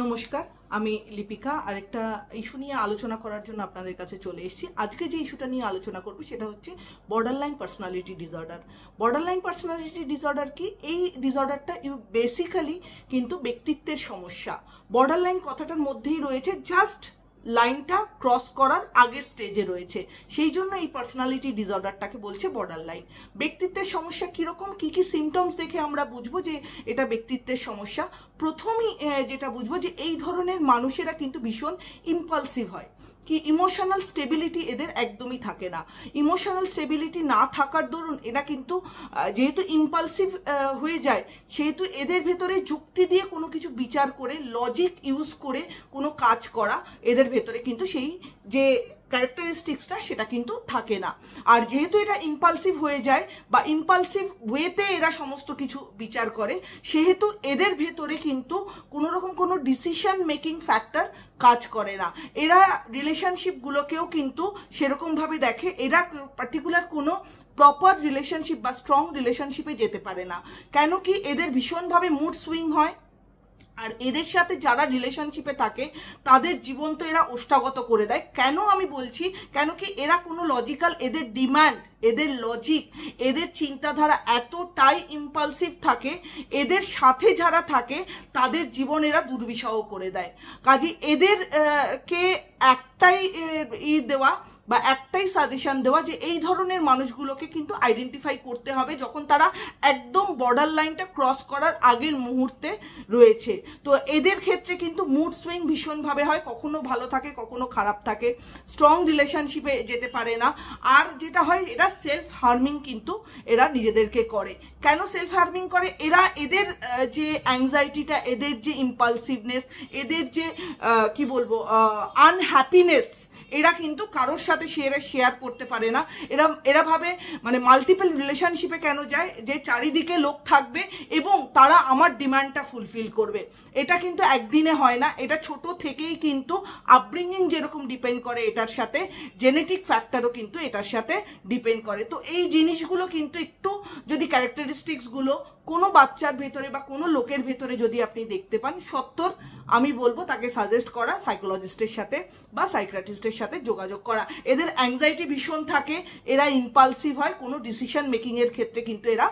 নমস্কার, আমি লিপিকা আরেকটা ইস্যু নিয়ে আলোচনা করার জন্য আপনাদের কাছে চলে এসেছি। আজকে যে ইস্যুটা নিয়ে আলোচনা করব সেটা হচ্ছে borderline personality disorder. Borderline personality disorder কি? এই ডিসঅর্ডারটা বেসিক্যালি কিন্তু ব্যক্তিত্বের সমস্যা। বর্ডারলাইন কথাটার মধ্যেই রয়েছে জাস্ট লাইনটা ক্রস করার আগের স্টেজে রয়েছে, সেই জন্য এই পার্সোনালিটি ডিসঅর্ডারটাকে বলছে বর্ডার লাইন। ব্যক্তিত্বের সমস্যা কিরকম, কি কি সিমটমস দেখে আমরা বুঝবো যে এটা ব্যক্তিত্বের সমস্যা? প্রথমেই যেটা বুঝবো যে এই ধরনের মানুষেরা কিন্তু ভীষণ ইম্পালসিভ হয়, কি ইমোশনাল স্টেবিলিটি এদের একদমই থাকে না। ইমোশনাল স্টেবিলিটি না থাকার দরুন এরা কিন্তু যেহেতু ইম্পালসিভ হয়ে যায়, সেহেতু এদের ভেতরে যুক্তি দিয়ে কোনো কিছু বিচার করে লজিক ইউজ করে কোনো কাজ করা এদের ভেতরে কিন্তু সেই যে ক্যারেক্টারিস্টিক্সটা সেটা কিন্তু থাকে না। আর যেহেতু এটা ইম্পালসিভ হয়ে যায় বা ইম্পালসিভ ওয়েতে এরা সমস্ত কিছু বিচার করে, সেহেতু এদের ভেতরে কিন্তু কোনো রকম কোনো ডিসিশন মেকিং ফ্যাক্টর কাজ করে না। এরা রিলেশনশিপগুলোকেও কিন্তু সেরকমভাবে দেখে, এরা পার্টিকুলার কোনো প্রপার রিলেশনশিপ বা স্ট্রং রিলেশনশিপে যেতে পারে না। কেন কি? এদের ভীষণভাবে মুড সুইং হয়, আর এদের সাথে যারা রিলেশনশিপে থাকে তাদের জীবন তো এরা ওষ্ঠাগত করে দেয়। কেন আমি বলছি? কেন কি এরা কোনো লজিক্যাল, এদের ডিমান্ড, এদের লজিক, এদের চিন্তাধারা এতটাই ইম্পালসিভ থাকে, এদের সাথে যারা থাকে তাদের জীবন এরা দুর্বিষহ করে দেয়। কাজে এদের কে একটাই দেওয়া বা একটাই সাজেশন দেওয়া যে এই ধরনের মানুষগুলোকে কিন্তু আইডেন্টিফাই করতে হবে যখন তারা একদম বর্ডার লাইনটা ক্রস করার আগের মুহূর্তে রয়েছে। তো এদের ক্ষেত্রে কিন্তু মুড সুইং ভীষণভাবে হয়, কখনো ভালো থাকে কখনো খারাপ থাকে, স্ট্রং রিলেশনশিপে যেতে পারে না। আর যেটা হয়, এরা সেলফ হার্মিং কিন্তু এরা নিজেদেরকে করে। কেন সেলফ হার্মিং করে? এরা এদের যে অ্যাংজাইটিটা, এদের যে ইম্পালসিভনেস, এদের যে কি বলবো আনহ্যাপিনেস, এরা কিন্তু কারোর সাথে শেয়ার করতে পারে না। এরা ভাবে মানে মাল্টিপল রিলেশনশিপে কেন যায়, যে চারিদিকে লোক থাকবে এবং তারা আমার ডিমান্ডটা ফুলফিল করবে। এটা কিন্তু একদিনে হয় না, এটা ছোট থেকেই কিন্তু আপব্রিঙ্গিং যেরকম ডিপেন্ড করে এটার সাথে, জেনেটিক ফ্যাক্টরও কিন্তু এটার সাথে ডিপেন্ড করে। তো এই জিনিসগুলো কিন্তু একটু যদি ক্যারেক্টারিস্টিক্সগুলো কোনো বাচ্চার ভেতরে বা কোনো লোকের ভেতরে যদি আপনি দেখতে পান, সত্তর আমি বলবো তাকে সাজেস্ট করা সাইকোলজিস্টের সাথে বা সাইকিয়াট্রিস্টের সাথে যোগাযোগ করা। এদের অ্যাংজাইটি ভীষণ থাকে, এরা ইম্পালসিভ হয়, কোনো ডিসিশন মেকিং এর ক্ষেত্রে কিন্তু এরা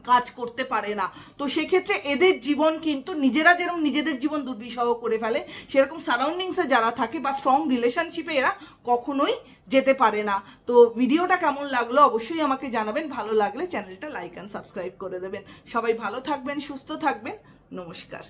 কাজ করতে পারে না। তো সেক্ষেত্রে এদের জীবন কিন্তু নিজেরা যেরকম নিজেদের জীবন দুর্বিষহ করে ফেলে, সেরকম সারাউন্ডিংসে যারা থাকে বা স্ট্রং রিলেশনশিপে এরা কখনোই যেতে পারে না। তো ভিডিওটা কেমন লাগলো অবশ্যই আমাকে জানাবেন, ভালো লাগলে চ্যানেলটা লাইক অ্যান্ড সাবস্ক্রাইব করে দেবেন। সবাই ভালো থাকবেন, সুস্থ থাকবেন, নমস্কার।